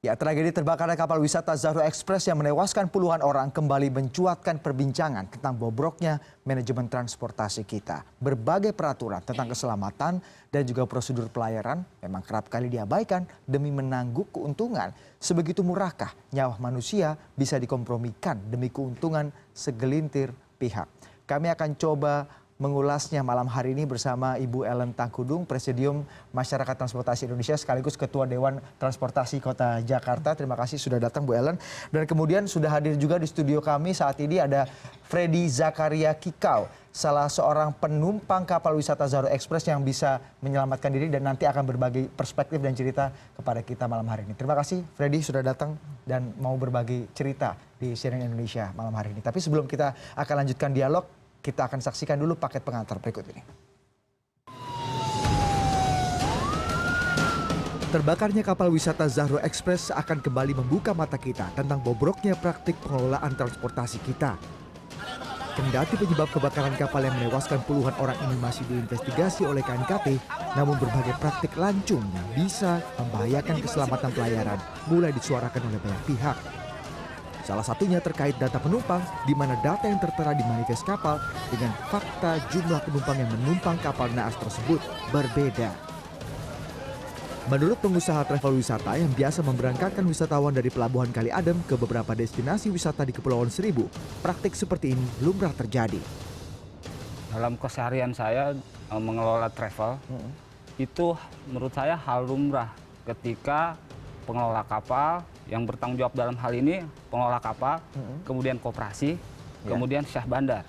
Ya, tragedi terbakarnya kapal wisata Zahro Express yang menewaskan puluhan orang kembali mencuatkan perbincangan tentang bobroknya manajemen transportasi kita. Berbagai peraturan tentang keselamatan dan juga prosedur pelayaran memang kerap kali diabaikan demi menangguk keuntungan. Sebegitu murahkah nyawa manusia bisa dikompromikan demi keuntungan segelintir pihak? Kami akan coba mengulasnya malam hari ini bersama Ibu Ellen Tangkudung, Presidium Masyarakat Transportasi Indonesia sekaligus Ketua Dewan Transportasi Kota Jakarta. Terima kasih sudah datang Bu Ellen. Dan kemudian sudah hadir juga di studio kami saat ini ada Freddy Zakaria Kikau, salah seorang penumpang kapal wisata Zahro Express yang bisa menyelamatkan diri dan nanti akan berbagi perspektif dan cerita kepada kita malam hari ini. Terima kasih Freddy sudah datang dan mau berbagi cerita di CNN Indonesia malam hari ini. Tapi sebelum kita akan lanjutkan dialog, kita akan saksikan dulu paket pengantar berikut ini. Terbakarnya kapal wisata Zahro Express akan kembali membuka mata kita tentang bobroknya praktik pengelolaan transportasi kita. Kendati penyebab kebakaran kapal yang menewaskan puluhan orang ini masih diinvestigasi oleh KNKT, namun berbagai praktik lancung yang bisa membahayakan keselamatan pelayaran mulai disuarakan oleh banyak pihak. Salah satunya terkait data penumpang, di mana data yang tertera di manifest kapal dengan fakta jumlah penumpang yang menumpang kapal naas tersebut berbeda. Menurut pengusaha travel wisata yang biasa memberangkatkan wisatawan dari Pelabuhan Kali Adem ke beberapa destinasi wisata di Kepulauan Seribu, praktik seperti ini lumrah terjadi. Dalam keseharian saya mengelola travel, itu menurut saya hal lumrah ketika pengelola kapal yang bertanggung jawab dalam hal ini pengelola kapal, kemudian koperasi, kemudian syah bandar,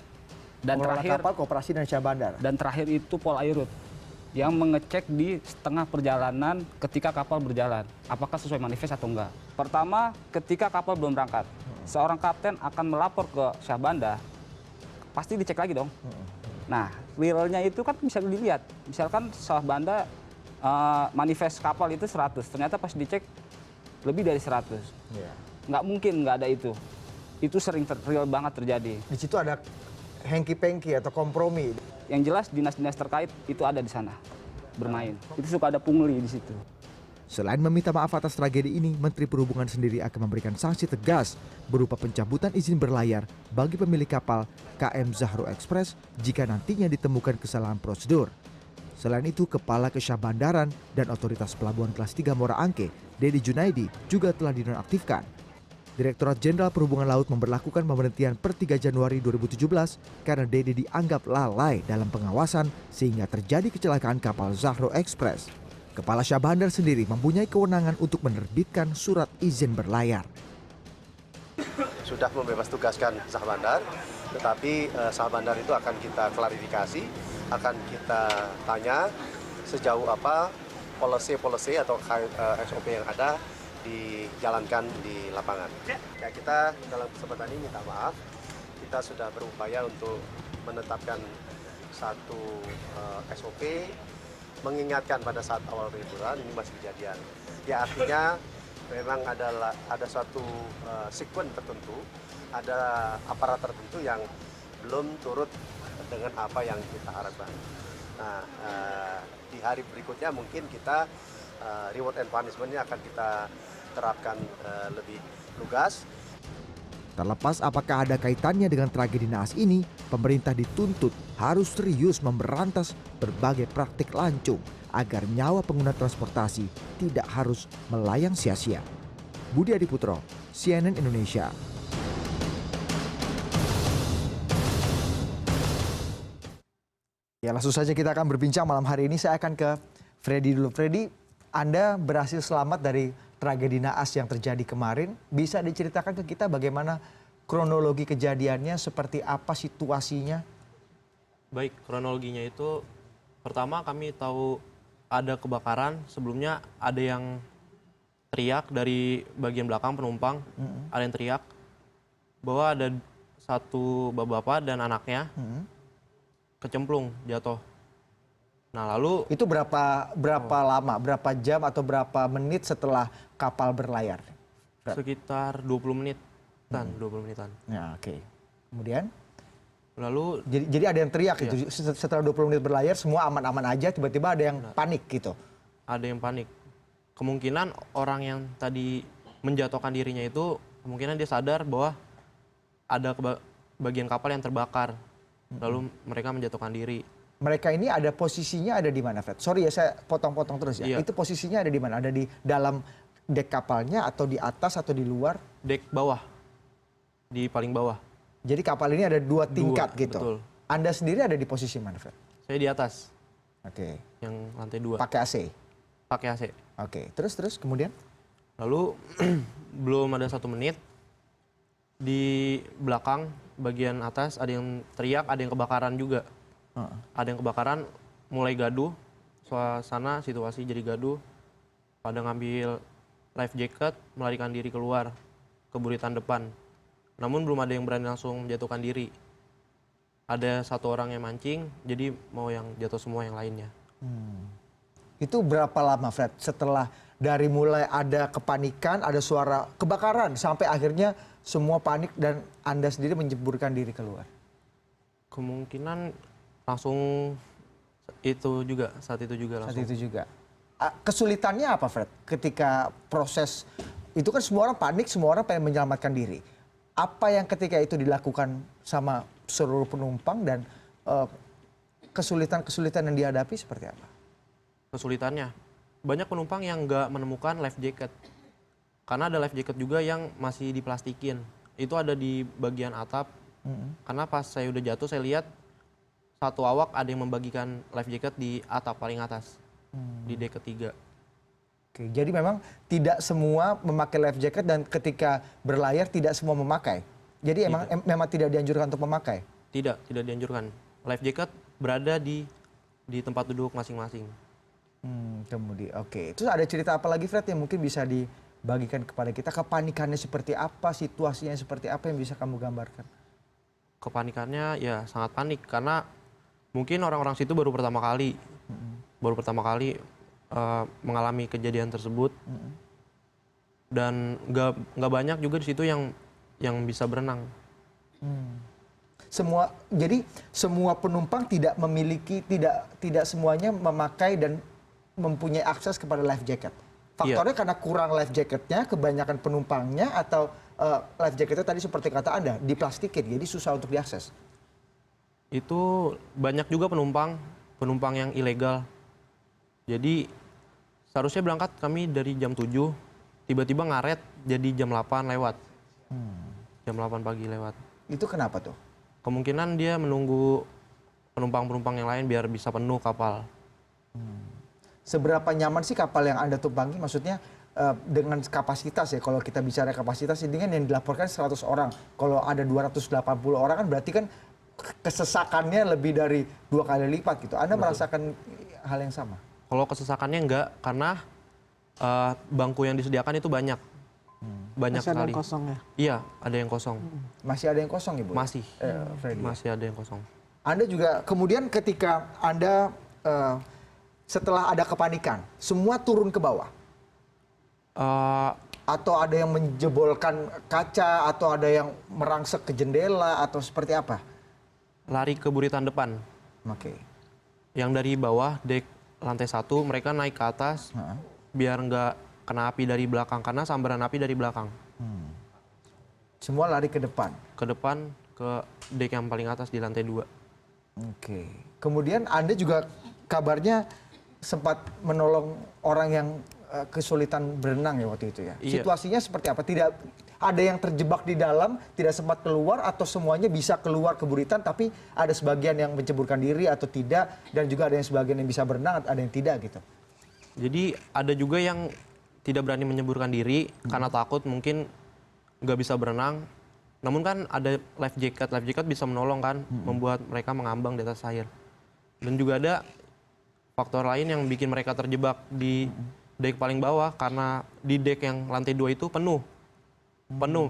dan pengelola terakhir kapal, koperasi dan syah bandar. Dan terakhir itu Polairut yang mengecek di setengah perjalanan ketika kapal berjalan, apakah sesuai manifest atau enggak. Pertama, ketika kapal belum berangkat, seorang kapten akan melapor ke syah bandar, pasti dicek lagi dong. Nah, realnya itu kan bisa dilihat, misalkan syah bandar manifest kapal itu 100, ternyata pas dicek lebih dari 100. Nggak mungkin nggak ada itu. Itu sering real banget terjadi. Di situ ada hengki-pengki atau kompromi. Yang jelas dinas-dinas terkait itu ada di sana bermain. Itu suka ada pungli di situ. Selain meminta maaf atas tragedi ini, Menteri Perhubungan sendiri akan memberikan sanksi tegas berupa pencabutan izin berlayar bagi pemilik kapal KM Zahro Express jika nantinya ditemukan kesalahan prosedur. Selain itu, Kepala Kesyah Bandaran dan Otoritas Pelabuhan Kelas 3 Muara Angke, Dedi Junaidi, juga telah dinonaktifkan. Direktorat Jenderal Perhubungan Laut memberlakukan pemberhentian per 3 Januari 2017 karena Dedi dianggap lalai dalam pengawasan sehingga terjadi kecelakaan kapal Zahro Express. Kepala Syah Bandar sendiri mempunyai kewenangan untuk menerbitkan surat izin berlayar. Sudah membebas tugaskan Syah Bandar, tetapi Syah Bandar itu akan kita klarifikasi, akan kita tanya sejauh apa policy atau SOP yang ada dijalankan di lapangan. Ya, kita dalam kesempatan ini minta maaf, kita sudah berupaya untuk menetapkan satu SOP, mengingatkan pada saat awal liburan ini masih kejadian. Ya, artinya memang ada suatu sekuen tertentu, ada aparat tertentu yang belum turut dengan apa yang kita harapkan. Nah, di hari berikutnya mungkin kita reward and punishment-nya akan kita terapkan lebih lugas. Terlepas apakah ada kaitannya dengan tragedi naas ini, pemerintah dituntut harus serius memberantas berbagai praktik lancung agar nyawa pengguna transportasi tidak harus melayang sia-sia. Budi Adiputro, CNN Indonesia. Ya, langsung saja kita akan berbincang malam hari ini. Saya akan ke Freddy dulu. Freddy, Anda berhasil selamat dari tragedi naas yang terjadi kemarin. Bisa diceritakan ke kita bagaimana kronologi kejadiannya, seperti apa situasinya? Baik, kronologinya itu pertama kami tahu ada kebakaran. Sebelumnya ada yang teriak dari bagian belakang penumpang, ada yang teriak bahwa ada satu bapak-bapak dan anaknya kecemplung, jatuh. Nah, lalu itu berapa lama, berapa jam atau berapa menit setelah kapal berlayar? sekitar 20 menitan, 20 menitan. Ya, oke. Kemudian? Lalu Jadi ada yang teriak itu setelah 20 menit berlayar semua aman-aman aja, tiba-tiba ada yang panik gitu. ada yang panik. Kemungkinan orang yang tadi menjatuhkan dirinya itu kemungkinan dia sadar bahwa ada bagian kapal yang terbakar. Lalu mereka menjatuhkan diri. Mereka ini ada posisinya ada di mana, Fred? Sorry ya, saya potong-potong terus ya. Iya. Itu posisinya ada di mana? Ada di dalam dek kapalnya atau di atas atau di luar? Dek bawah, di paling bawah. Jadi kapal ini ada dua tingkat gitu. Betul. Anda sendiri ada di posisi mana, Fred? Saya di atas, Oke. yang lantai 2, Pakai AC. pakai AC. Oke. Terus kemudian? Lalu belum ada 1 menit, di belakang bagian atas ada yang teriak, ada yang kebakaran juga. Ada yang kebakaran, mulai gaduh, suasana situasi jadi gaduh. Pada ngambil life jacket, melarikan diri keluar ke buritan depan. Namun belum ada yang berani langsung menjatuhkan diri. Ada 1 orang yang mancing, jadi mau yang jatuh semua yang lainnya. Itu berapa lama, Fred? Setelah dari mulai ada kepanikan, ada suara kebakaran, sampai akhirnya semua panik dan Anda sendiri menjeburkan diri keluar? Kemungkinan langsung itu juga, saat itu juga Saat langsung. itu juga. Kesulitannya apa, Fred? Ketika proses, itu kan semua orang panik, semua orang pengen menyelamatkan diri. Apa yang ketika itu dilakukan sama seluruh penumpang dan kesulitan-kesulitan yang dihadapi seperti apa? Kesulitannya, banyak penumpang yang nggak menemukan life jacket. Karena ada life jacket juga yang masih diplastikin. Itu ada di bagian atap. Karena pas saya udah jatuh, saya lihat 1 awak ada yang membagikan life jacket di atap paling atas, di dek ketiga. Oke, jadi memang tidak semua memakai life jacket dan ketika berlayar tidak semua memakai. Jadi memang tidak dianjurkan untuk memakai. Tidak dianjurkan. Life jacket berada di tempat duduk masing-masing. Kemudian, oke. Terus ada cerita apa lagi, Fred, yang mungkin bisa dibagikan kepada kita? Kepanikannya seperti apa, situasinya seperti apa yang bisa kamu gambarkan? Kepanikannya ya sangat panik karena mungkin orang-orang situ baru pertama kali mengalami kejadian tersebut. Dan nggak banyak juga di situ yang bisa berenang. Jadi semua penumpang tidak memiliki, tidak semuanya memakai dan mempunyai akses kepada life jacket. Faktornya karena kurang life jacketnya, kebanyakan penumpangnya, atau life jacketnya tadi seperti kata Anda diplastikin, jadi susah untuk diakses. Itu banyak juga penumpang yang ilegal. Jadi seharusnya berangkat kami dari jam 7, tiba-tiba ngaret jadi jam 8 lewat. Jam 8 pagi lewat. Itu kenapa tuh? Kemungkinan dia menunggu penumpang-penumpang yang lain biar bisa penuh kapal. Seberapa nyaman sih kapal yang Anda tumpangi? Maksudnya dengan kapasitas ya, kalau kita bicara kapasitas ini kan yang dilaporkan 100 orang. Kalau ada 280 orang kan berarti kan kesesakannya lebih dari 2 kali lipat gitu. Anda merasakan hal yang sama? Kalau kesesakannya enggak, karena bangku yang disediakan itu banyak. Banyak Masih ada sekali. yang kosong ya? Iya, ada yang kosong. Masih ada yang kosong, Ibu? Masih. Freddy. Masih ada yang kosong. Anda juga kemudian ketika Anda setelah ada kepanikan, semua turun ke bawah? Atau ada yang menjebolkan kaca, atau ada yang merangsek ke jendela, atau seperti apa? Lari ke buritan depan. Oke. Yang dari bawah, dek lantai 1, mereka naik ke atas biar nggak kena api dari belakang, karena sambaran api dari belakang. Semua lari ke depan? Ke depan, ke dek yang paling atas di lantai 2. Oke. Kemudian Anda juga kabarnya sempat menolong orang yang kesulitan berenang ya waktu itu ya? Iya. Situasinya seperti apa? Tidak ada yang terjebak di dalam, tidak sempat keluar, atau semuanya bisa keluar ke buritan, tapi ada sebagian yang menceburkan diri atau tidak, dan juga ada yang sebagian yang bisa berenang, ada yang tidak gitu? Jadi ada juga yang tidak berani menyeburkan diri karena takut mungkin nggak bisa berenang. Namun kan ada life jacket bisa menolong kan, membuat mereka mengambang di atas air. Dan juga ada faktor lain yang bikin mereka terjebak di dek paling bawah, karena di dek yang lantai 2 itu penuh,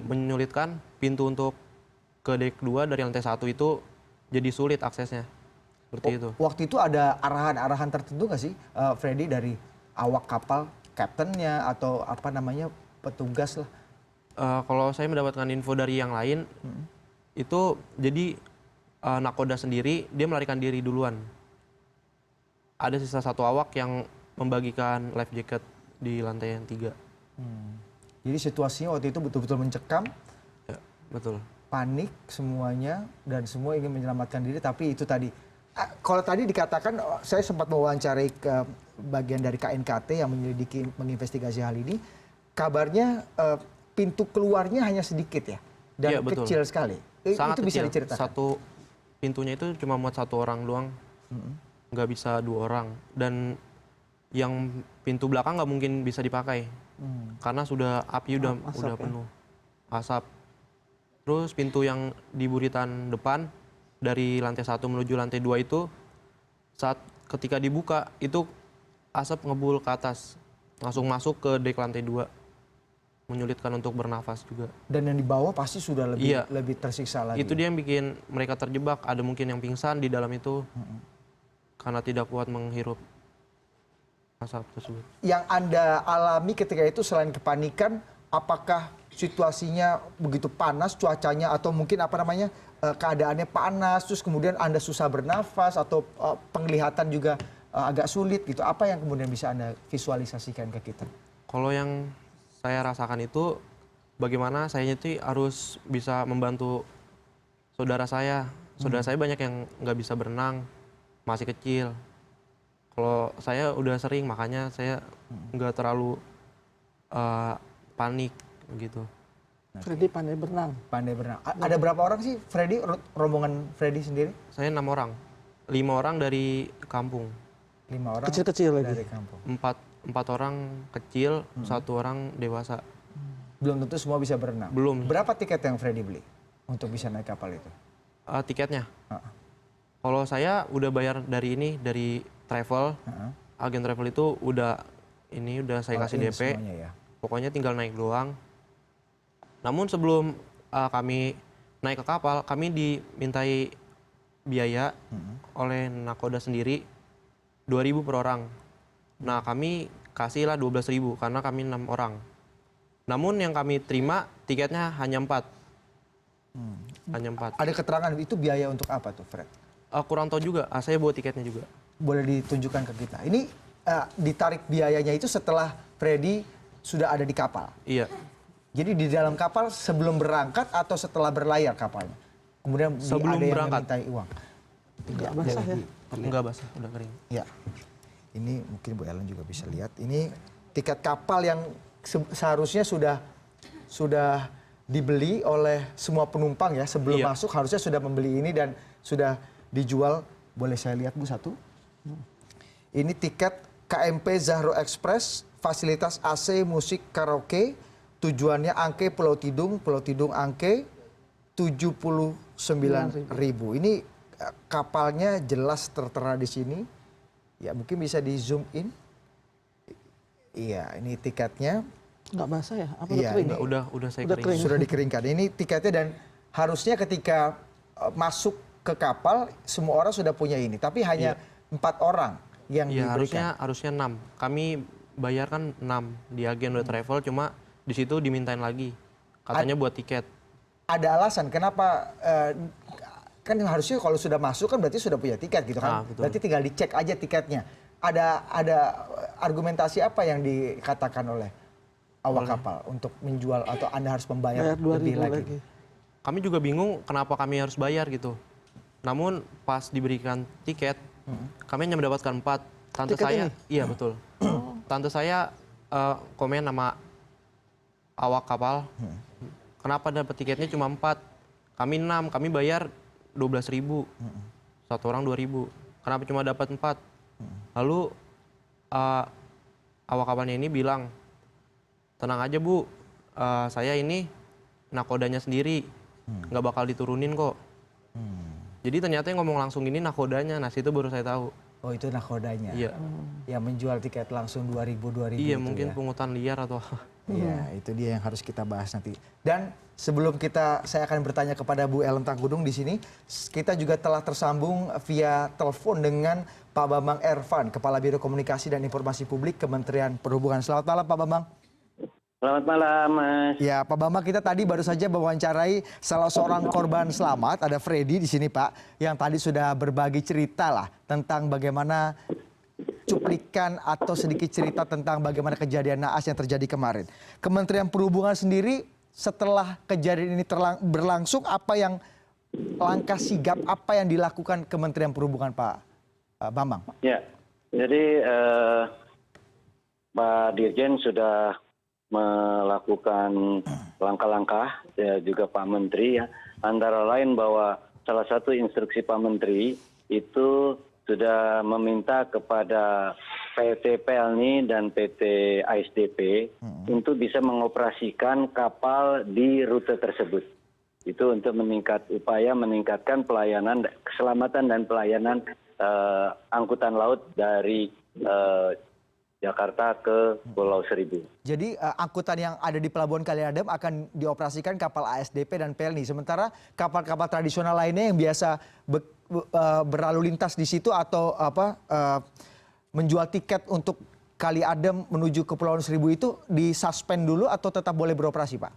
menyulitkan pintu untuk ke dek 2 dari lantai 1 itu jadi sulit aksesnya. Seperti itu. Waktu itu ada arahan-arahan tertentu nggak sih, Freddy, dari awak kapal, kaptennya, atau apa namanya, petugas lah? Kalau saya mendapatkan info dari yang lain, itu jadi nakoda sendiri, dia melarikan diri duluan. Ada sisa 1 awak yang membagikan life jacket di lantai yang 3. Jadi situasinya waktu itu betul-betul mencekam, Ya, betul. panik semuanya, dan semua ingin menyelamatkan diri, tapi itu tadi. Kalau tadi dikatakan, saya sempat mewawancarai ke bagian dari KNKT yang menyelidiki, menginvestigasi hal ini, kabarnya pintu keluarnya hanya sedikit ya, dan Iya, betul. kecil sekali. Sangat Itu bisa kecil. diceritakan? Satu pintunya itu cuma muat 1 orang doang, nggak bisa 2 orang. Dan yang pintu belakang nggak mungkin bisa dipakai, karena sudah api udah penuh, asap. Terus pintu yang di buritan depan dari lantai 1 menuju lantai 2 itu saat ketika dibuka itu asap ngebul ke atas, langsung masuk ke dek lantai 2, menyulitkan untuk bernafas juga. Dan yang di bawah pasti sudah lebih Iya. lebih tersiksa lagi. Itu dia yang bikin mereka terjebak. Ada mungkin yang pingsan di dalam itu karena tidak kuat menghirup asap tersebut. Yang Anda alami ketika itu selain kepanikan, apakah situasinya begitu panas cuacanya, atau mungkin keadaannya panas, terus kemudian Anda susah bernafas, atau penglihatan juga agak sulit gitu? Apa yang kemudian bisa Anda visualisasikan ke kita? Kalau yang saya rasakan itu bagaimana saya itu harus bisa membantu saudara saya. Saudara saya banyak yang nggak bisa berenang, masih kecil. Kalau saya udah sering, makanya saya nggak terlalu panik gitu. Freddy pandai berenang. Pandai berenang. Ada berapa orang sih Freddy, rombongan Freddy sendiri? Saya 6 orang, 5 orang dari kampung, 5 orang Kecil-kecil lagi. dari kampung. 4 orang kecil, 1 orang dewasa. Belum tentu semua bisa berenang. Belum. Berapa tiket yang Freddy beli untuk bisa naik kapal itu? Tiketnya, Heeh. kalau saya udah bayar dari ini, dari travel, agen travel itu udah saya All kasih in DP. semuanya ya. Pokoknya tinggal naik doang. Namun sebelum kami naik ke kapal, kami dimintai biaya oleh nakoda sendiri 2.000 per orang. Nah, kami kasihlah 12.000 karena kami 6 orang. Namun yang kami terima tiketnya hanya 4. Hanya 4. Ada keterangan itu biaya untuk apa tuh, Fred? Kurang tahu juga, saya bawa tiketnya juga. Boleh ditunjukkan ke kita. Ini ditarik biayanya itu setelah Freddy sudah ada di kapal. Iya, Jadi di dalam kapal sebelum berangkat atau setelah berlayar kapalnya? Kemudian Sebelum ada yang berangkat. memintai uang. Nggak basah ya. enggak basah, udah kering. Ya. Ini mungkin Bu Ellen juga bisa lihat. Ini tiket kapal yang seharusnya sudah dibeli oleh semua penumpang ya, sebelum Iya. masuk harusnya sudah membeli ini dan sudah dijual. Boleh saya lihat Bu satu? Ini tiket KMP Zahro Express, fasilitas AC, musik, karaoke, tujuannya Angke, Pulau Tidung Angke, 79.000. Ini kapalnya jelas tertera di sini. Ya mungkin bisa di zoom in. Iya, ini tiketnya. Nggak basah ya? Apa Iya, udah kering? ini Udah saya Udah kering. kering. sudah dikeringkan. Ini tiketnya, dan harusnya ketika masuk ke kapal semua orang sudah punya ini, tapi hanya 4 orang yang Iya, diberikan. harusnya 6. Kami bayar kan 6 di agen udah travel, cuma di situ dimintain lagi. Katanya buat tiket. Ada alasan kenapa kan harusnya kalau sudah masuk kan berarti sudah punya tiket gitu kan. Betul. Berarti tinggal dicek aja tiketnya. Ada argumentasi apa yang dikatakan oleh awak kapal untuk menjual atau Anda harus membayar Bayar 2.000 lebih lagi? lagi. Kami juga bingung kenapa kami harus bayar gitu. Namun pas diberikan tiket, kami hanya mendapatkan 4. Tante Tiket saya, ini? iya betul. Tante saya komen sama awak kapal, kenapa dapat tiketnya cuma 4? Kami 6, kami bayar 12.000. 1 orang 2.000. Kenapa cuma dapat 4? Lalu awak kapalnya ini bilang, tenang aja Bu, saya ini nakodanya sendiri, nggak bakal diturunin kok. Jadi ternyata yang ngomong langsung ini nakodanya, nah situ baru saya tahu. Oh itu nakodanya. Iya, Yang menjual tiket langsung 2.000 iya itu mungkin ya. pungutan liar atau Iya, itu dia yang harus kita bahas nanti. Dan sebelum saya akan bertanya kepada Bu Ellen Tangkudung di sini, kita juga telah tersambung via telepon dengan Pak Bambang Ervan, Kepala Biro Komunikasi dan Informasi Publik Kementerian Perhubungan. Selamat malam Pak Bambang. Selamat malam, Mas. Ya, Pak Bambang, kita tadi baru saja mewawancarai salah seorang korban selamat, ada Freddy di sini, Pak, yang tadi sudah berbagi cerita lah tentang bagaimana cuplikan atau sedikit cerita tentang bagaimana kejadian naas yang terjadi kemarin. Kementerian Perhubungan sendiri setelah kejadian ini berlangsung, apa yang langkah sigap apa yang dilakukan Kementerian Perhubungan, Pak Bambang? Ya, jadi Pak Dirjen sudah melakukan langkah-langkah, ya, juga Pak Menteri, ya, antara lain bahwa salah satu instruksi Pak Menteri itu sudah meminta kepada PT Pelni dan PT ASDP untuk bisa mengoperasikan kapal di rute tersebut. Itu untuk upaya meningkatkan pelayanan, keselamatan dan pelayanan angkutan laut dari Jakarta ke Pulau Seribu. Jadi angkutan yang ada di Pelabuhan Kaliadem akan dioperasikan kapal ASDP dan Pelni. Sementara kapal-kapal tradisional lainnya yang biasa berlalu lintas di situ atau menjual tiket untuk Kaliadem menuju ke Pulau Seribu itu disuspend dulu atau tetap boleh beroperasi, Pak?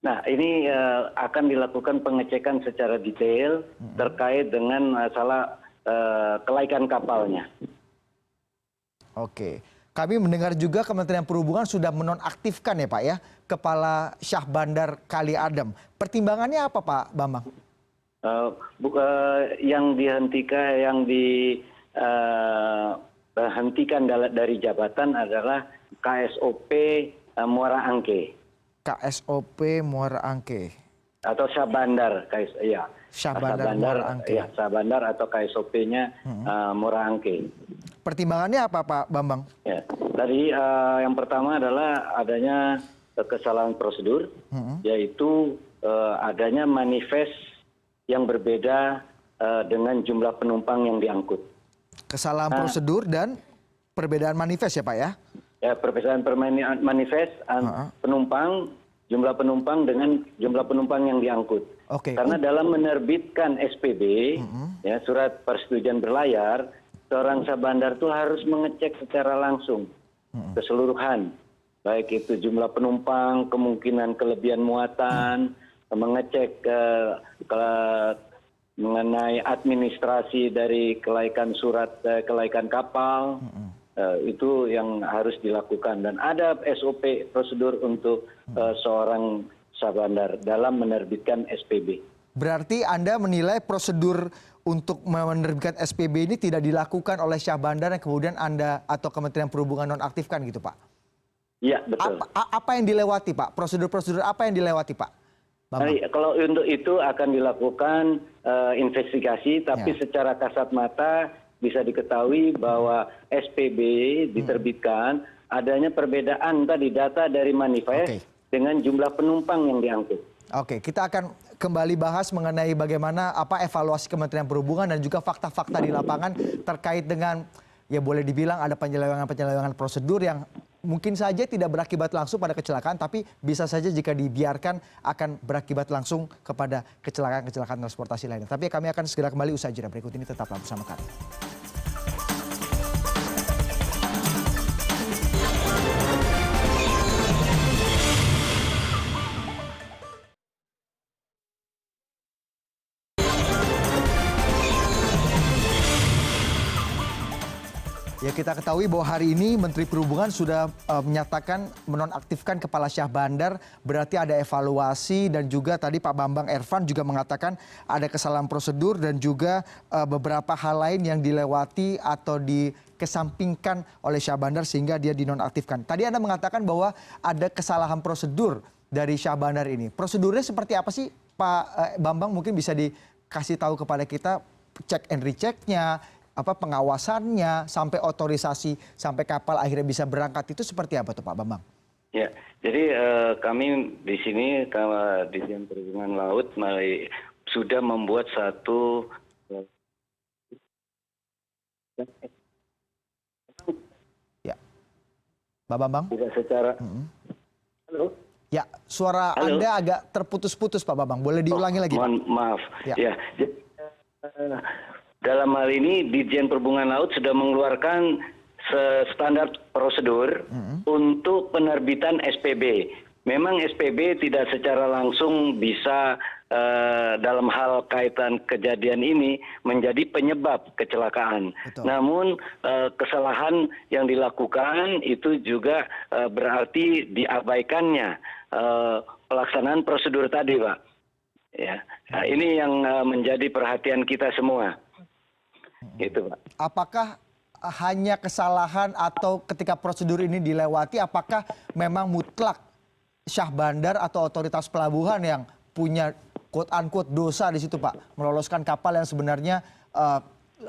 Nah, ini akan dilakukan pengecekan secara detail terkait dengan masalah kelaikan kapalnya. Oke. Kami mendengar juga Kementerian Perhubungan sudah menonaktifkan ya Pak ya Kepala Syah Bandar Kaliadem. Pertimbangannya apa Pak Bambang? Yang dihentikan dari jabatan adalah KSOP Muara Angke. KSOP Muara Angke. Atau Syah Bandar, ya. Syah Bandar Muara Angke. Ya, Syah Bandar atau KSOP-nya Muara Angke. Pertimbangannya apa Pak Bambang? Ya, tadi yang pertama adalah adanya kesalahan prosedur, yaitu adanya manifest yang berbeda dengan jumlah penumpang yang diangkut. Kesalahan prosedur dan perbedaan manifest ya Pak ya? Ya, perbedaan manifest penumpang, jumlah penumpang dengan jumlah penumpang yang diangkut. Oke. Karena dalam menerbitkan SPB, ya, surat persetujuan berlayar, seorang Syah Bandar itu harus mengecek secara langsung keseluruhan, baik itu jumlah penumpang, kemungkinan kelebihan muatan, mengecek mengenai administrasi dari kelaikan surat kelaikan kapal, itu yang harus dilakukan. Dan ada SOP prosedur untuk seorang Syah Bandar dalam menerbitkan SPB. Berarti Anda menilai prosedur untuk menerbitkan SPB ini tidak dilakukan oleh Syah Bandar yang kemudian Anda atau Kementerian Perhubungan nonaktifkan gitu Pak? Iya, betul. Apa yang dilewati Pak? Prosedur-prosedur apa yang dilewati Pak? Kalau untuk itu akan dilakukan investigasi, tapi secara kasat mata bisa diketahui bahwa SPB diterbitkan, adanya perbedaan tadi data dari manifest dengan jumlah penumpang yang diangkut. Oke, kita akan kembali bahas mengenai bagaimana evaluasi Kementerian Perhubungan dan juga fakta-fakta di lapangan terkait dengan ya boleh dibilang ada penyelewengan prosedur yang mungkin saja tidak berakibat langsung pada kecelakaan, tapi bisa saja jika dibiarkan akan berakibat langsung kepada kecelakaan transportasi lainnya. Tapi kami akan segera kembali usai jeda berikut ini, tetaplah bersama kami. Ya, kita ketahui bahwa hari ini Menteri Perhubungan sudah menyatakan menonaktifkan Kepala Syah Bandar, berarti ada evaluasi dan juga tadi Pak Bambang Ervan juga mengatakan ada kesalahan prosedur dan juga beberapa hal lain yang dilewati atau dikesampingkan oleh Syah Bandar sehingga dia dinonaktifkan. Tadi Anda mengatakan bahwa ada kesalahan prosedur dari Syah Bandar ini. Prosedurnya seperti apa sih Pak Bambang? Mungkin bisa dikasih tahu kepada kita cek and rechecknya, pengawasannya sampai otorisasi sampai kapal akhirnya bisa berangkat itu seperti apa tuh Pak Bambang? Ya, jadi kami di sini di Dirjen Perhubungan Laut sudah membuat satu ya, Pak Bambang. Tidak secara. Halo. Ya, suara Anda agak terputus-putus Pak Bambang. Boleh diulangi lagi? Mohon maaf. Ya. Dalam hal ini Dirjen Perhubungan Laut sudah mengeluarkan standar prosedur untuk penerbitan SPB. memang SPB tidak secara langsung bisa dalam hal kaitan kejadian ini menjadi penyebab kecelakaan. Betul. Namun kesalahan yang dilakukan itu juga berarti diabaikannya pelaksanaan prosedur tadi, Pak. Ya, nah, ini yang menjadi perhatian kita semua. Gitu, Pak. Apakah hanya kesalahan atau ketika prosedur ini dilewati, apakah memang mutlak Syah Bandar atau otoritas pelabuhan yang punya quote unquote dosa di situ, Pak, meloloskan kapal yang sebenarnya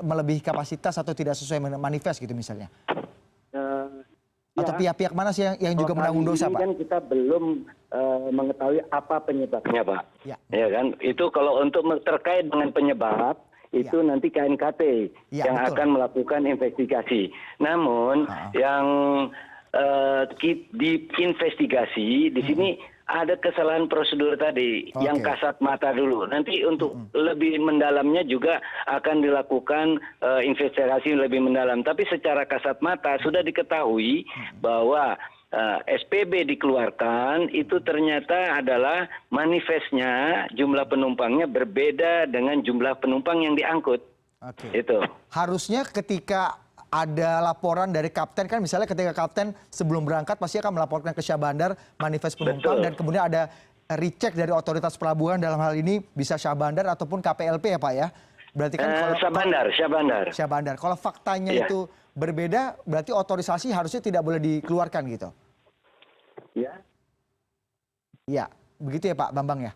melebihi kapasitas atau tidak sesuai manifest gitu misalnya? Atau pihak-pihak mana sih yang juga menanggung dosa, Pak? Kan kita belum mengetahui apa penyebabnya, Pak. Ya. Ya kan? Itu kalau untuk terkait dengan penyebab itu nanti KNKT Ya, yang betul. akan melakukan investigasi. Namun yang diinvestigasi di sini ada kesalahan prosedur tadi yang kasat mata dulu. Nanti untuk lebih mendalamnya juga akan dilakukan investigasi lebih mendalam. Tapi secara kasat mata sudah diketahui bahwa SPB dikeluarkan itu ternyata adalah manifestnya jumlah penumpangnya berbeda dengan jumlah penumpang yang diangkut. Oke. Itu. Harusnya ketika ada laporan dari kapten, kan misalnya ketika kapten sebelum berangkat pasti akan melaporkan ke Syah Bandar manifest penumpang. Betul. Dan kemudian ada recheck dari otoritas pelabuhan, dalam hal ini bisa Syah Bandar ataupun KPLP ya, Pak ya. Berarti kan kalau Syah Bandar. Kalau faktanya Iya. itu berbeda, berarti otorisasi harusnya tidak boleh dikeluarkan gitu. Ya. Iya, begitu ya Pak Bambang ya.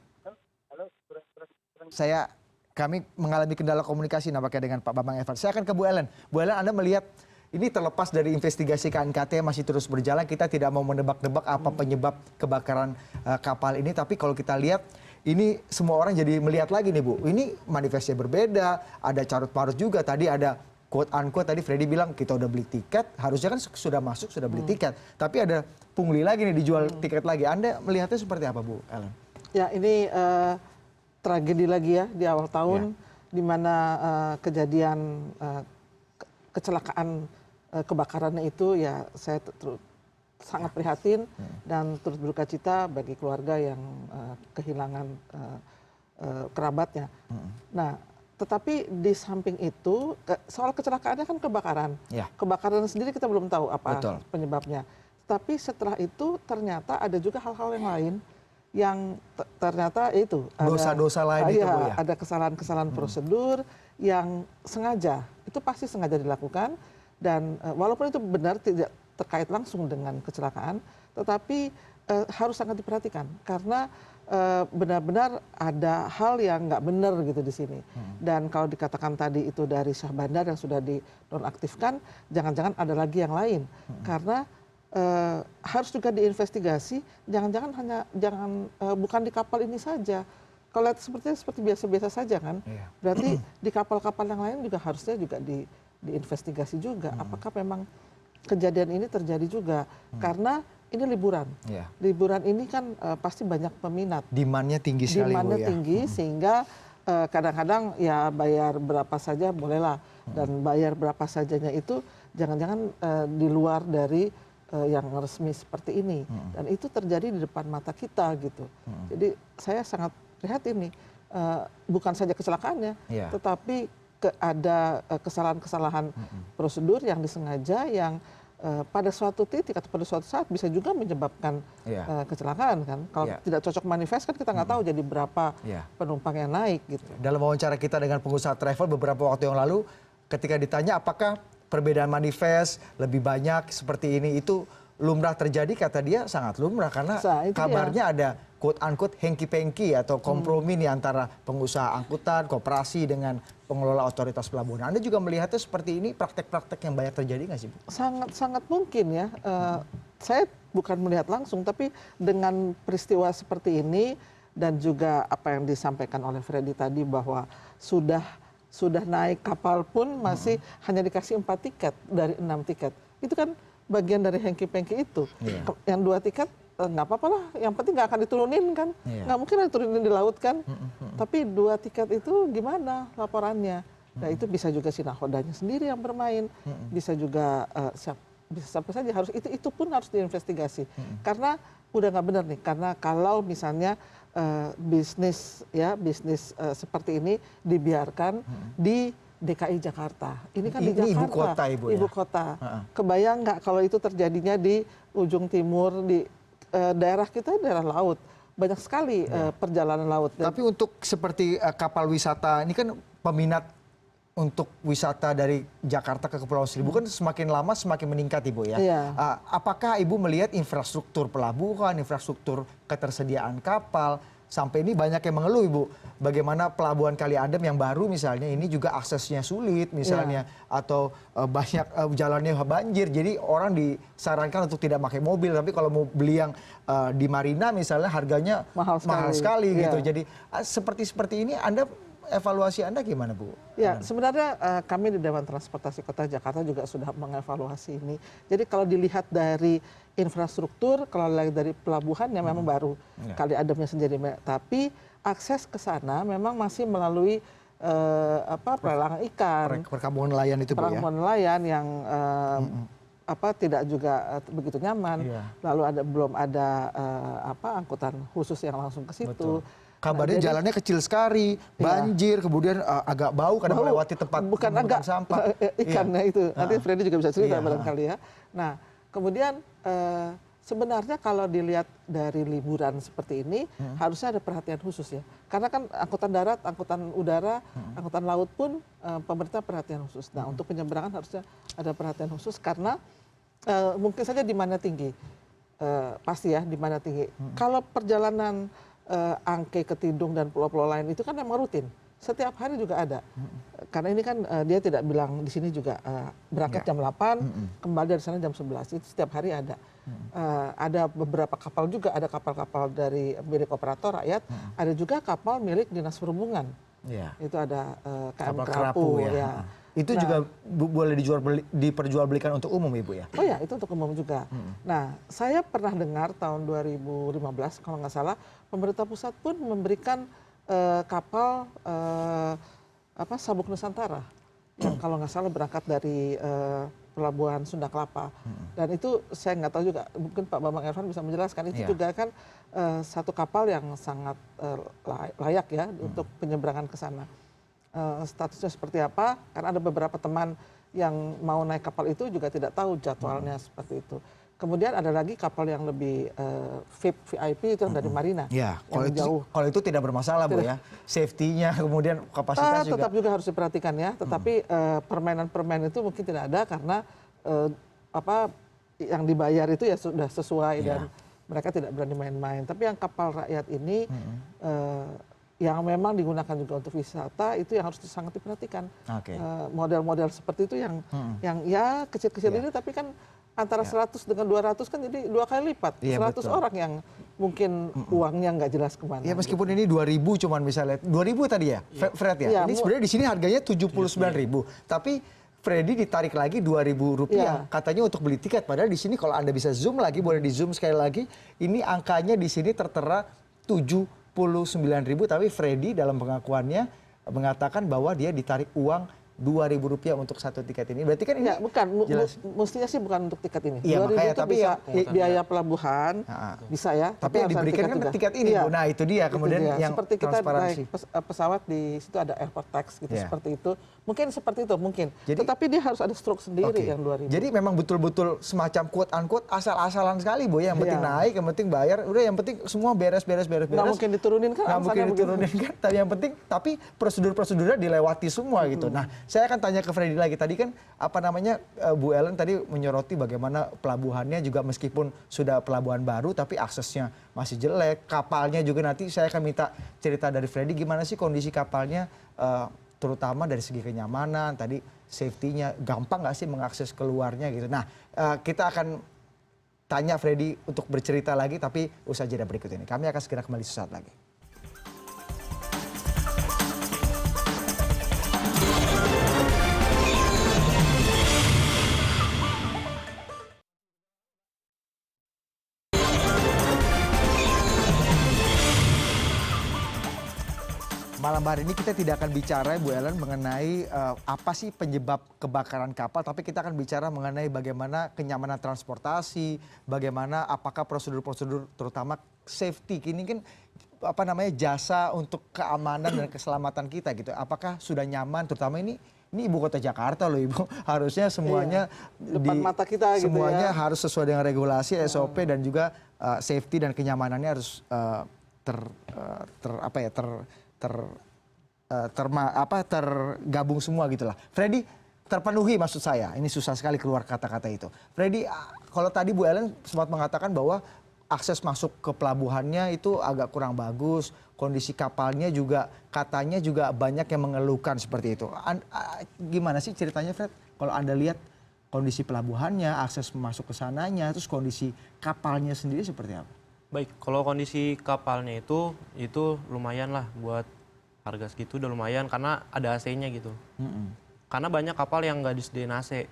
Kami mengalami kendala komunikasi nampaknya dengan Pak Bambang Evan. Saya akan ke Bu Ellen. Bu Ellen, Anda melihat ini terlepas dari investigasi KNKT yang masih terus berjalan, kita tidak mau menebak-nebak apa penyebab kebakaran kapal ini, tapi kalau kita lihat ini semua orang jadi melihat lagi nih Bu. Ini manifestnya berbeda, ada carut marut juga. Tadi ada quote unquote, tadi Freddy bilang kita udah beli tiket, harusnya kan sudah masuk, sudah beli tiket. Tapi ada pungli lagi nih, dijual tiket lagi. Anda melihatnya seperti apa Bu Ellen? Ya, ini tragedi lagi ya di awal tahun, di mana kejadian kecelakaan kebakarannya itu ya saya sangat prihatin dan turut berduka cita bagi keluarga yang kehilangan kerabatnya. Nah, tetapi di samping itu soal kecelakaannya kan kebakaran. Ya. Kebakaran sendiri kita belum tahu apa Betul. penyebabnya. Tapi setelah itu ternyata ada juga hal-hal yang lain yang ternyata itu Dosa-dosa lain itu, Bu, ya? ada kesalahan-kesalahan prosedur yang sengaja, itu pasti sengaja dilakukan, dan walaupun itu benar tidak terkait langsung dengan kecelakaan, tetapi harus sangat diperhatikan karena benar-benar ada hal yang nggak benar gitu di sini. Dan kalau dikatakan tadi itu dari Syah Bandar yang sudah dinonaktifkan, jangan-jangan ada lagi yang lain karena harus juga diinvestigasi, jangan-jangan bukan di kapal ini saja. Kalau lihat seperti biasa-biasa saja kan, berarti di kapal-kapal yang lain juga harusnya juga diinvestigasi juga. Apakah memang kejadian ini terjadi juga? Karena ini liburan. Liburan ini kan pasti banyak peminat. Demand-nya tinggi sekali Bu Demand-nya ya. tinggi sehingga kadang-kadang ya bayar berapa saja bolehlah, dan bayar berapa sajanya itu jangan-jangan di luar dari yang resmi seperti ini, dan itu terjadi di depan mata kita gitu. Jadi saya sangat prihatin nih, bukan saja kecelakaannya, tetapi ada kesalahan-kesalahan prosedur yang disengaja yang pada suatu titik atau pada suatu saat bisa juga menyebabkan kecelakaan kan. Kalau tidak cocok manifest kan kita nggak tahu jadi berapa penumpang yang naik gitu. Dalam wawancara kita dengan pengusaha travel beberapa waktu yang lalu, ketika ditanya apakah perbedaan manifest lebih banyak seperti ini, itu lumrah terjadi, kata dia sangat lumrah karena kabarnya ada quote unquote hengki-pengki atau kompromi nih antara pengusaha angkutan, koperasi dengan pengelola otoritas pelabuhan. Anda juga melihatnya seperti ini, praktek-praktek yang banyak terjadi nggak sih Bu? Sangat mungkin ya. Saya bukan melihat langsung, tapi dengan peristiwa seperti ini dan juga apa yang disampaikan oleh Freddy tadi bahwa sudah naik kapal pun masih hanya dikasih 4 tiket dari 6 tiket. Itu kan bagian dari hengki-pengki itu. Yang 2 tiket nggak apa-apa lah, yang penting nggak akan diturunin kan. Nggak mungkin diturunin di laut kan. Tapi 2 tiket itu gimana laporannya? Nah itu bisa juga si nahodanya sendiri yang bermain. Bisa juga bisa siapa saja, harus itu pun harus diinvestigasi. Karena udah nggak benar nih, karena kalau misalnya bisnis seperti ini dibiarkan di DKI Jakarta. Ini kan di Jakarta. Ibu kota, Ibu, ya? Ibu kota. Kebayang nggak kalau itu terjadinya di ujung timur, di daerah kita, daerah laut. Banyak sekali perjalanan laut. Tapi untuk seperti kapal wisata, ini kan peminat untuk wisata dari Jakarta ke Kepulauan Seribu kan semakin lama semakin meningkat, Ibu ya. Iya. Apakah Ibu melihat infrastruktur pelabuhan, infrastruktur ketersediaan kapal, sampai ini banyak yang mengeluh, Ibu, bagaimana pelabuhan Kali Adem yang baru misalnya ini juga aksesnya sulit misalnya, atau banyak jalannya banjir, jadi orang disarankan untuk tidak pakai mobil, tapi kalau mau beli yang di Marina misalnya harganya mahal sekali gitu. Jadi seperti ini Anda, evaluasi Anda gimana, Bu? Ya, sebenarnya kami di Dewan Transportasi Kota Jakarta juga sudah mengevaluasi ini. Jadi kalau dilihat dari infrastruktur, kalau dari pelabuhan yang memang baru, Kali Ademnya sendiri, tapi akses ke sana memang masih melalui pelelangan ikan, perkampungan nelayan itu, Bu, ya? perkampungan nelayan yang tidak juga begitu nyaman. Lalu belum ada angkutan khusus yang langsung ke situ. Betul. Kabarnya jalannya kecil sekali, banjir, kemudian agak bau karena melewati tempat bukan agak sampah. Ikannya itu. Nanti Freddy juga bisa cerita barangkali ya. Nah, kemudian sebenarnya kalau dilihat dari liburan seperti ini, harusnya ada perhatian khusus ya. Karena kan angkutan darat, angkutan udara, angkutan laut pun pemerintah perhatian khusus. Nah, untuk penyeberangan harusnya ada perhatian khusus karena mungkin saja demandnya tinggi. Pasti ya, demandnya tinggi. Kalau perjalanan Angke ke Tidung dan pulau-pulau lain itu kan memang rutin. Setiap hari juga ada. Karena ini kan dia tidak bilang di sini juga berangkat jam 8, kembali dari sana jam 11. Itu setiap hari ada. Ada beberapa kapal juga, ada kapal-kapal dari milik operator rakyat, ada juga kapal milik Dinas Perhubungan. Itu ada KM Kerapu ya. Itu juga boleh diperjualbelikan untuk umum, Ibu ya? Oh ya, itu untuk umum juga. Nah, saya pernah dengar tahun 2015 kalau nggak salah, pemerintah pusat pun memberikan kapal Sabuk Nusantara yang kalau nggak salah berangkat dari pelabuhan Sunda Kelapa. Dan itu saya nggak tahu juga, mungkin Pak Bambang Ervan bisa menjelaskan. Itu juga kan satu kapal yang sangat layak ya untuk penyeberangan ke sana. Statusnya seperti apa, karena ada beberapa teman yang mau naik kapal itu juga tidak tahu jadwalnya seperti itu. Kemudian ada lagi kapal yang lebih VIP itu dari Marina. Ya, kalau itu tidak bermasalah, Bu ya. Safety-nya, kemudian kapasitas juga. Tetap juga harus diperhatikan ya, tetapi permainan-permainan itu mungkin tidak ada karena yang dibayar itu ya sudah sesuai dan mereka tidak berani main-main. Tapi yang kapal rakyat ini yang memang digunakan juga untuk wisata itu yang harus sangat diperhatikan. Model-model seperti itu yang ya kecil-kecil ini, tapi kan antara 100 dengan 200 kan jadi 2 kali lipat. 100 orang yang mungkin uangnya nggak jelas kemana. Ya meskipun ini 2.000 cuman misalnya 2.000 tadi ya, Fred ya. Ini sebenarnya di sini harganya 79.000, tapi Freddy ditarik lagi Rp2.000 katanya untuk beli tiket. Padahal di sini kalau Anda bisa zoom lagi, boleh di zoom sekali lagi, ini angkanya di sini tertera 79.000, tapi Freddy dalam pengakuannya mengatakan bahwa dia ditarik uang Rp2.000 untuk satu tiket ini. Berarti kan ini bukan, jelas. Mestinya sih bukan untuk tiket ini. Iya, 2.000 makanya, itu tapi bisa biaya ya, pelabuhan, bisa ya. Tapi yang diberikan kan tiket ini, Bu. Nah itu dia, kemudian yang seperti kita transparansi. naik pesawat di situ ada airport tax gitu, seperti itu. Mungkin seperti itu, mungkin. Jadi, tetapi dia harus ada stroke sendiri yang 2.000. Jadi memang betul-betul semacam quote-unquote asal-asalan sekali, Bu. Yang penting naik, yang penting bayar, udah yang penting semua beres. Nggak mungkin diturunin kan? Nggak mungkin diturunin kan, tapi yang penting, tapi prosedur-prosedurnya dilewati semua gitu. Nah, saya akan tanya ke Freddy lagi. Tadi kan, Bu Ellen tadi menyoroti bagaimana pelabuhannya juga meskipun sudah pelabuhan baru, tapi aksesnya masih jelek. Kapalnya juga nanti saya akan minta cerita dari Freddy, gimana sih kondisi kapalnya, terutama dari segi kenyamanan, tadi safety-nya, gampang nggak sih mengakses keluarnya gitu. Nah, kita akan tanya Freddy untuk bercerita lagi, tapi usaha jeda berikut ini. Kami akan segera kembali sesaat lagi. Malam hari ini kita tidak akan bicara, Bu Ellen, mengenai apa sih penyebab kebakaran kapal, tapi kita akan bicara mengenai bagaimana kenyamanan transportasi, bagaimana apakah prosedur-prosedur terutama safety. Ini kan apa namanya jasa untuk keamanan dan keselamatan kita gitu. Apakah sudah nyaman, terutama ini ibu kota Jakarta loh Ibu. Harusnya semuanya depan mata kita gitu semuanya ya. harus sesuai dengan regulasi, SOP dan juga safety dan kenyamanannya harus tergabung semua gitulah. Freddy, terpenuhi maksud saya. Ini susah sekali keluar kata-kata itu. Freddy, kalau tadi Bu Ellen sempat mengatakan bahwa akses masuk ke pelabuhannya itu agak kurang bagus, kondisi kapalnya juga katanya juga banyak yang mengeluhkan seperti itu. Gimana sih ceritanya, Fred? Kalau Anda lihat kondisi pelabuhannya, akses masuk ke sananya, terus kondisi kapalnya sendiri seperti apa? Baik, kalau kondisi kapalnya itu lumayan lah buat harga segitu udah lumayan karena ada AC-nya gitu. Karena banyak kapal yang nggak disediain AC.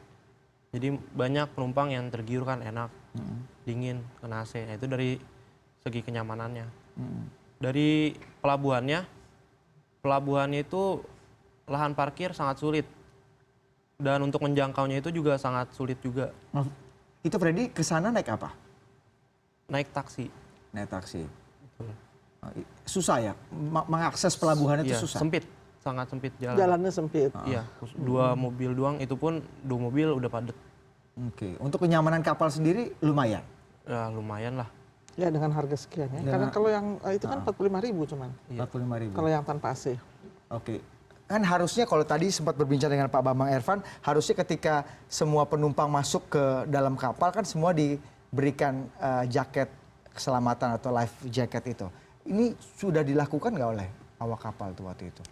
Jadi banyak penumpang yang tergiur kan enak, dingin, kena AC. Nah, itu dari segi kenyamanannya. Dari pelabuhannya itu lahan parkir sangat sulit. Dan untuk menjangkaunya itu juga sangat sulit juga. Itu Freddy ke sana naik apa? Naik taksi. Naik taksi. Susah ya? Mengakses pelabuhan itu Iya, susah? sempit, sangat sempit jalan. Jalannya sempit. Iya, 2 mobil doang, itu pun 2 mobil udah padet. Oke, untuk kenyamanan kapal sendiri lumayan? Ya lumayan lah. Ya dengan harga sekian ya. Karena kalau yang itu kan 45.000 cuman. 45.000. Kalau yang tanpa AC. Oke. Kan harusnya kalau tadi sempat berbincang dengan Pak Bambang Ervan, harusnya ketika semua penumpang masuk ke dalam kapal kan semua diberikan jaket keselamatan atau life jacket itu. Ini sudah dilakukan nggak oleh awak kapal tuh waktu itu?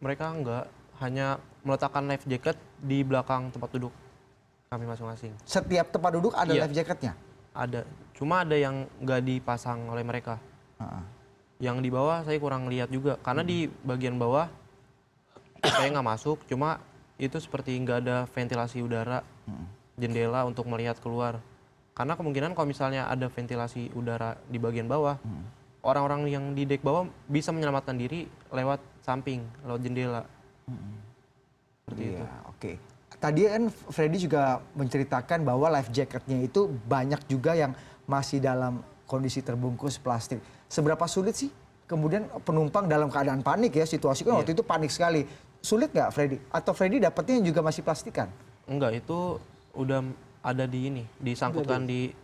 Mereka enggak, hanya meletakkan life jacket di belakang tempat duduk kami masing-masing. Setiap tempat duduk ada Iya. life jacketnya? Ada, cuma ada yang nggak dipasang oleh mereka. Yang di bawah saya kurang lihat juga, karena di bagian bawah saya nggak masuk, cuma itu seperti nggak ada ventilasi udara, jendela untuk melihat keluar. Karena kemungkinan kalau misalnya ada ventilasi udara di bagian bawah, orang-orang yang di dek bawah bisa menyelamatkan diri lewat samping, lewat jendela. Seperti itu. Iya, oke. Tadi kan Freddy juga menceritakan bahwa life jacketnya itu banyak juga yang masih dalam kondisi terbungkus plastik. Seberapa sulit sih kemudian penumpang dalam keadaan panik ya, situasi kan waktu itu panik sekali. Sulit nggak Freddy? Atau Freddy dapatnya juga masih plastikan? Enggak, itu udah ada di ini, disangkutkan di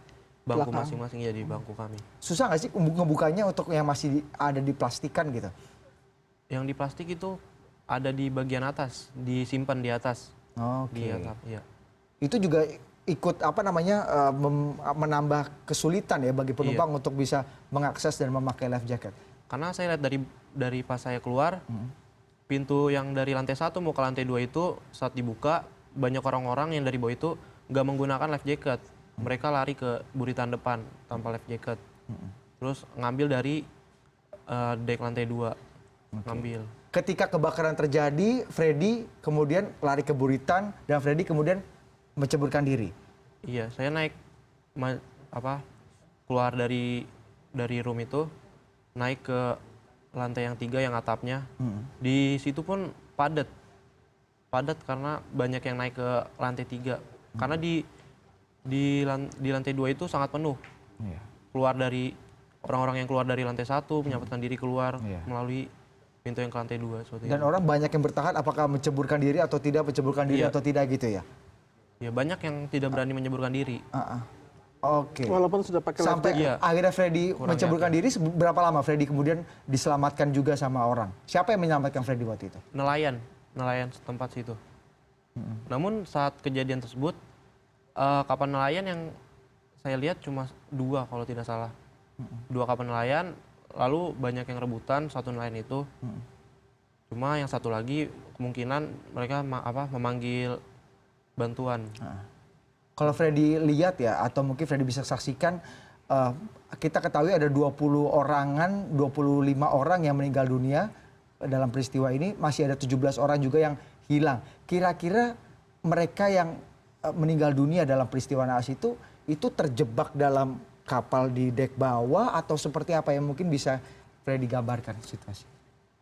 bangku belakang. masing-masing ya, di bangku kami. Susah nggak sih ngebukanya untuk yang masih ada di plastikan gitu? Yang di plastik itu ada di bagian atas, disimpan di atas. Oke. Di atap, iya. Itu juga ikut apa namanya menambah kesulitan ya bagi penumpang untuk bisa mengakses dan memakai life jacket. Karena saya lihat dari pas saya keluar, pintu yang dari lantai 1 mau ke lantai 2 itu saat dibuka, banyak orang-orang yang dari bawah itu nggak menggunakan life jacket. Mereka lari ke buritan depan tanpa life jacket. Terus ngambil dari dek lantai 2. Ngambil. Ketika kebakaran terjadi, Freddy kemudian lari ke buritan dan Freddy kemudian menceburkan diri. Iya, saya naik keluar dari room itu, naik ke lantai yang 3 yang atapnya. Di situ pun padat karena banyak yang naik ke lantai 3. Karena di lantai 2 itu sangat penuh. Iya. Keluar dari orang-orang yang keluar dari lantai 1 menyelamatkan diri keluar melalui pintu yang ke lantai 2 seperti Dan itu. orang banyak yang bertahan apakah menceburkan diri atau tidak menceburkan diri Iya. atau tidak gitu ya? Ya banyak yang tidak berani menyeburkan diri. Oke. Walaupun sudah pakai life Sampai jacket. Iya. akhirnya Freddy menceburkan diri, berapa lama Freddy kemudian diselamatkan juga sama orang? Siapa yang menyelamatkan Freddy waktu itu? Nelayan setempat situ. Namun saat kejadian tersebut, kapal nelayan yang saya lihat cuma 2 kalau tidak salah. 2 kapal nelayan, lalu banyak yang rebutan satu nelayan itu. Cuma yang satu lagi kemungkinan mereka memanggil bantuan. Kalau Freddy lihat ya, atau mungkin Freddy bisa saksikan, kita ketahui ada 25 orang yang meninggal dunia dalam peristiwa ini, masih ada 17 orang juga yang hilang. Kira-kira mereka yang meninggal dunia dalam peristiwa naas itu terjebak dalam kapal di dek bawah atau seperti apa yang mungkin bisa Freddy gambarkan situasi?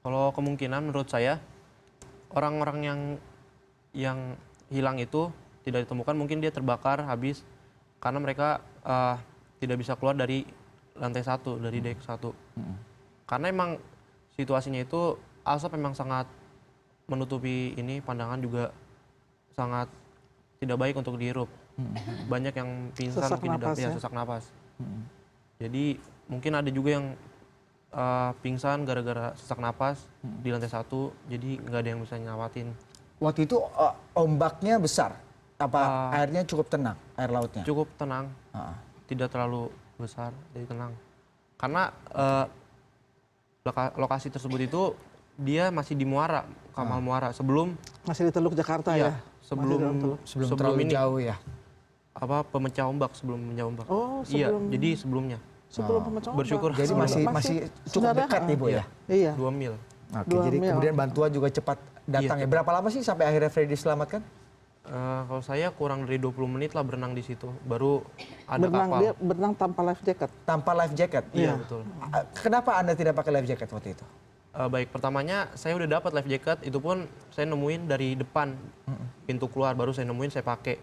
Kalau kemungkinan menurut saya orang-orang yang hilang itu tidak ditemukan, mungkin dia terbakar habis karena mereka tidak bisa keluar dari lantai 1, dari dek 1. Karena emang situasinya itu asap memang sangat menutupi ini, pandangan juga sangat tidak baik untuk dihirup. Banyak yang pingsan, Sesak mungkin napas, ya? sesak napas. Jadi mungkin ada juga yang pingsan gara-gara sesak napas di lantai 1, jadi nggak ada yang bisa nyelawatin. Waktu itu ombaknya besar, apa airnya cukup tenang, air lautnya? Cukup tenang, tidak terlalu besar, jadi tenang. Karena lokasi tersebut itu dia masih di Muara, Kamal Muara, sebelum Masih di Teluk Jakarta ya? sebelum Terlalu ini jauh ya. pemecah ombak, sebelum pemecah ombak. Oh, Iya, sebelum- jadi sebelumnya Sebelum pemecah ombak. bersyukur. Jadi Oh, masih cukup saudara. dekat nih Bu ya. Iya. 2 mil. Oke, 2 jadi mil. kemudian bantuan juga cepat datang ya. Berapa lama sih sampai akhirnya Freddy diselamatkan? Kalau saya kurang dari 20 menit lah berenang di situ, baru ada Berenang, kapal. dia berenang tanpa life jacket. Tanpa life jacket? Iya, betul. Kenapa Anda tidak pakai life jacket waktu itu? Baik, pertamanya saya udah dapat life jacket, itu pun saya nemuin dari depan pintu keluar, baru saya nemuin, saya pakai.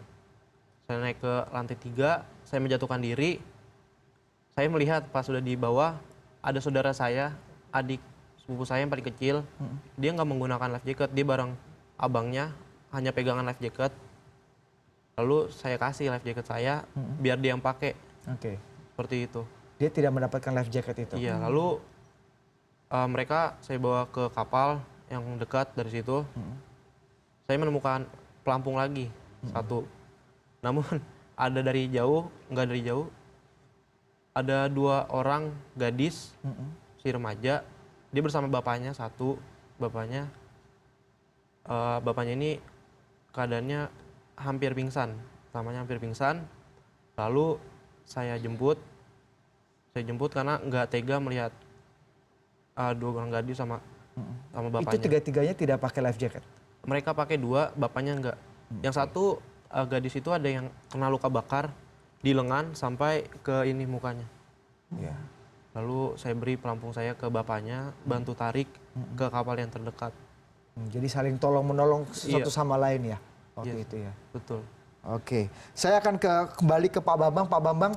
Saya naik ke lantai 3, saya menjatuhkan diri. Saya melihat pas sudah di bawah ada saudara saya, adik sepupu saya yang paling kecil. Dia nggak menggunakan life jacket, dia bareng abangnya hanya pegangan life jacket. Lalu saya kasih life jacket saya biar dia yang pakai. Oke. Seperti itu. Dia tidak mendapatkan life jacket itu? Iya, lalu mereka saya bawa ke kapal yang dekat dari situ. Saya menemukan pelampung lagi satu. Namun ada dari jauh, nggak dari jauh, ada 2 orang gadis, si remaja, dia bersama bapaknya satu, bapaknya ini keadaannya hampir pingsan, namanya hampir pingsan. Lalu saya jemput karena nggak tega melihat 2 orang gadis sama bapaknya. Itu tiga-tiganya tidak pakai life jacket? Mereka pakai 2, bapaknya enggak. Yang satu gadis itu ada yang kena luka bakar di lengan sampai ke ini mukanya. Iya. Lalu saya beri pelampung saya ke bapaknya, bantu tarik ke kapal yang terdekat. Jadi saling tolong-menolong satu Iya. sama lain ya waktu Iya, itu ya? Betul. Oke, saya akan kembali ke Pak Bambang. Pak Bambang,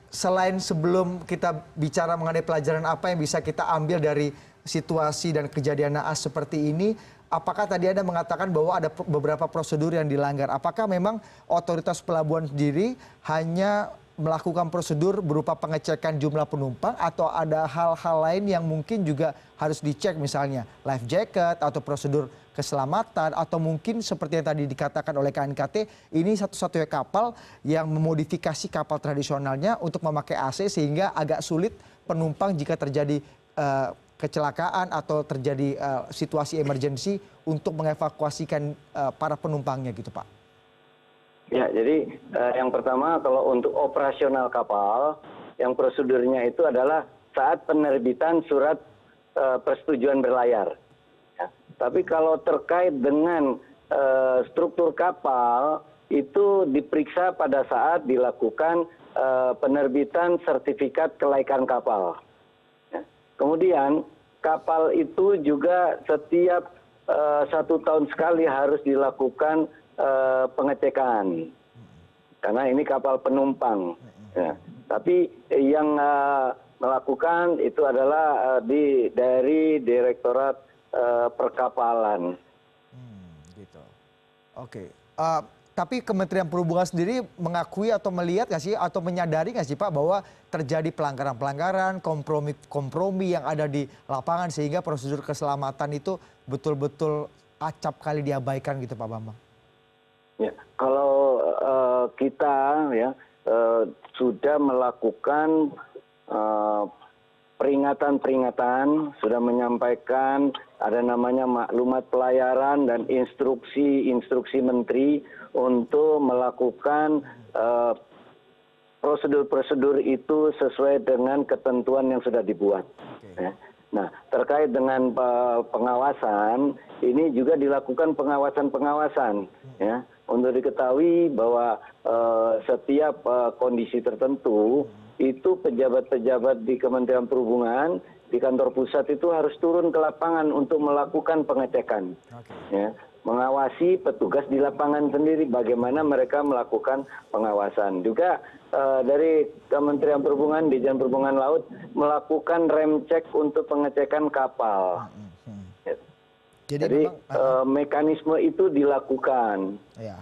selain sebelum kita bicara mengenai pelajaran apa yang bisa kita ambil dari situasi dan kejadian naas seperti ini, apakah tadi Anda mengatakan bahwa ada beberapa prosedur yang dilanggar? Apakah memang otoritas pelabuhan sendiri hanya melakukan prosedur berupa pengecekan jumlah penumpang atau ada hal-hal lain yang mungkin juga harus dicek, misalnya life jacket atau prosedur keselamatan, atau mungkin seperti yang tadi dikatakan oleh KNKT, ini satu-satunya kapal yang memodifikasi kapal tradisionalnya untuk memakai AC sehingga agak sulit penumpang jika terjadi kecelakaan atau terjadi situasi emergensi untuk mengevakuasikan para penumpangnya gitu Pak. Ya, jadi yang pertama kalau untuk operasional kapal, yang prosedurnya itu adalah saat penerbitan surat persetujuan berlayar. Ya. Tapi kalau terkait dengan struktur kapal, itu diperiksa pada saat dilakukan penerbitan sertifikat kelaikan kapal. Ya. Kemudian kapal itu juga setiap 1 tahun sekali harus dilakukan pengecekan, karena ini kapal penumpang. Ya. Tapi yang melakukan itu adalah dari Direktorat Perkapalan. Gitu. Oke. Tapi Kementerian Perhubungan sendiri mengakui atau melihat nggak sih atau menyadari nggak sih Pak bahwa terjadi pelanggaran-pelanggaran, kompromi yang ada di lapangan sehingga prosedur keselamatan itu betul-betul acap kali diabaikan gitu Pak Bambang? Ya, kalau kita ya sudah melakukan peringatan-peringatan, sudah menyampaikan ada namanya maklumat pelayaran dan instruksi menteri untuk melakukan prosedur-prosedur itu sesuai dengan ketentuan yang sudah dibuat. Ya. Nah, terkait dengan pengawasan, ini juga dilakukan pengawasan-pengawasan, ya, untuk diketahui bahwa setiap kondisi tertentu itu pejabat-pejabat di Kementerian Perhubungan di kantor pusat itu harus turun ke lapangan untuk melakukan pengecekan, ya, mengawasi petugas di lapangan sendiri bagaimana mereka melakukan pengawasan. Juga dari Kementerian Perhubungan, Ditjen Perhubungan Laut melakukan rem cek untuk pengecekan kapal. Jadi mekanisme itu dilakukan. Ya.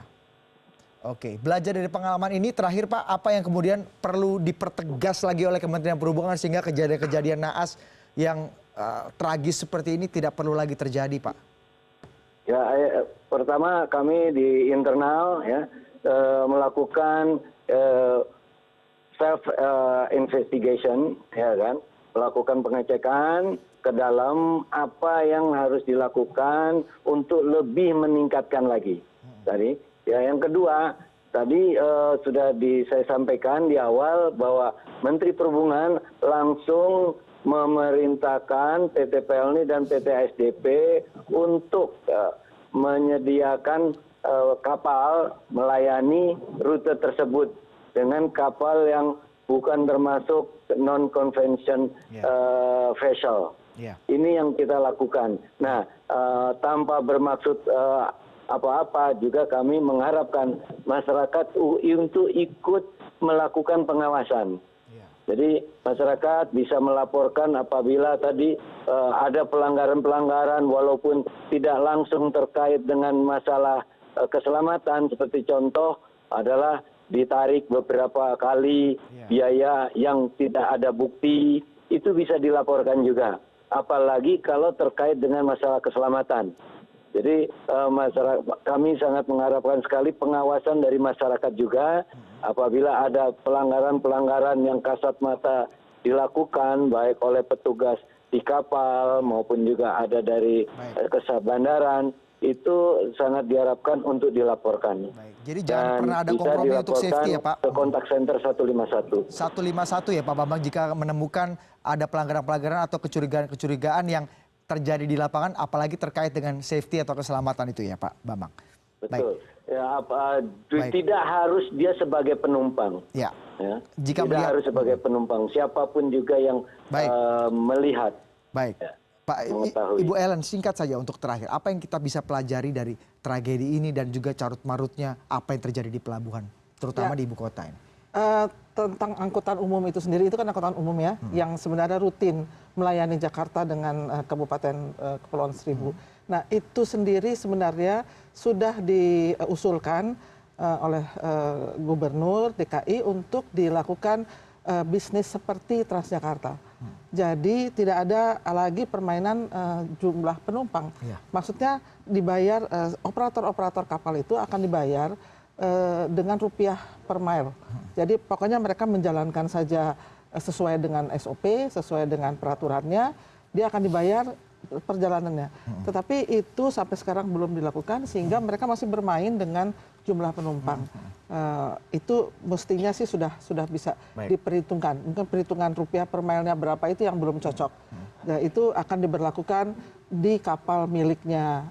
Oke, belajar dari pengalaman ini terakhir Pak, apa yang kemudian perlu dipertegas lagi oleh Kementerian Perhubungan sehingga kejadian-kejadian naas yang tragis seperti ini tidak perlu lagi terjadi Pak? Ya, pertama kami di internal ya melakukan self investigation, ya kan, melakukan pengecekan ke dalam apa yang harus dilakukan untuk lebih meningkatkan lagi. Tadi. Ya, yang kedua, tadi sudah saya sampaikan di awal bahwa Menteri Perhubungan langsung memerintahkan PT PLNI dan PT SDP untuk menyediakan kapal melayani rute tersebut dengan kapal yang bukan termasuk non-convention vessel. Ini yang kita lakukan. Nah, tanpa bermaksud apa-apa juga kami mengharapkan masyarakat untuk ikut melakukan pengawasan. Jadi masyarakat bisa melaporkan apabila tadi ada pelanggaran-pelanggaran walaupun tidak langsung terkait dengan masalah keselamatan, seperti contoh adalah ditarik beberapa kali biaya yang tidak ada bukti, itu bisa dilaporkan juga. Apalagi kalau terkait dengan masalah keselamatan. Jadi masyarakat, kami sangat mengharapkan sekali pengawasan dari masyarakat juga apabila ada pelanggaran-pelanggaran yang kasat mata dilakukan baik oleh petugas di kapal maupun juga ada dari kesabandaran, itu sangat diharapkan untuk dilaporkan. Jadi jangan pernah ada kompromi untuk safety ya Pak? Ke kontak center 151. 151 ya Pak Bambang, jika menemukan ada pelanggaran-pelanggaran atau kecurigaan-kecurigaan yang terjadi di lapangan, apalagi terkait dengan safety atau keselamatan itu ya Pak Bambang. Betul. Ya, tidak harus dia sebagai penumpang. Ya. Ya. Jika tidak harus sebagai penumpang, siapapun juga yang melihat. Baik. Ya, Pak, Ibu Ellen, singkat saja untuk terakhir, apa yang kita bisa pelajari dari tragedi ini dan juga carut-marutnya apa yang terjadi di pelabuhan, terutama di ibu kota ini? Tentang angkutan umum itu sendiri, itu kan angkutan umum ya, yang sebenarnya rutin melayani Jakarta dengan Kabupaten Kepulauan Seribu. Nah, itu sendiri sebenarnya sudah diusulkan oleh Gubernur DKI untuk dilakukan bisnis seperti Transjakarta. Jadi tidak ada lagi permainan jumlah penumpang. Maksudnya dibayar, operator-operator kapal itu akan dibayar dengan rupiah per mile. Jadi pokoknya mereka menjalankan saja sesuai dengan SOP, sesuai dengan peraturannya, dia akan dibayar perjalanannya. Tetapi itu sampai sekarang belum dilakukan sehingga mereka masih bermain dengan jumlah penumpang. Itu mestinya sih sudah bisa diperhitungkan. Mungkin perhitungan rupiah per mile-nya berapa itu yang belum cocok. Nah, itu akan diberlakukan di kapal miliknya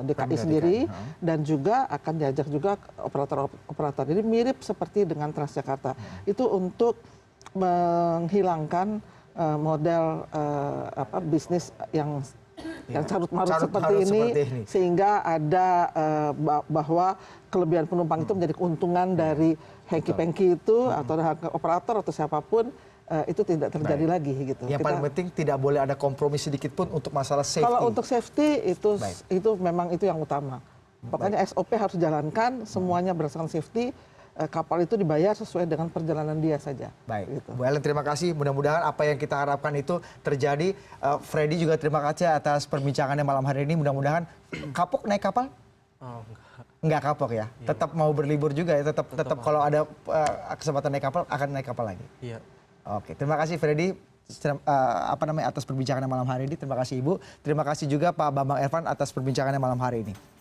DKI sendiri dan juga akan diajak juga operator-operator. Jadi mirip seperti dengan Transjakarta. Itu untuk menghilangkan model bisnis yang carut-marut seperti ini sehingga ada bahwa kelebihan penumpang itu menjadi keuntungan dari hengki-pengki itu atau operator atau siapapun. Itu tidak terjadi lagi gitu. Yang paling penting tidak boleh ada kompromi sedikit pun untuk masalah safety. Kalau untuk safety itu memang itu yang utama. Pokoknya SOP harus jalankan, semuanya berdasarkan safety. Kapal itu dibayar sesuai dengan perjalanan dia saja. Baik, gitu. Bu Ellen terima kasih. Mudah-mudahan apa yang kita harapkan itu terjadi. Freddy juga terima kasih atas perbincangannya malam hari ini. Mudah-mudahan kapok naik kapal? Oh, enggak kapok ya. Tetap mau berlibur juga ya. Tetap kalau ada kesempatan naik kapal akan naik kapal lagi. Iya. Oke, terima kasih Freddy atas perbincangannya malam hari ini. Terima kasih Ibu. Terima kasih juga Pak Bambang Ervan atas perbincangannya malam hari ini.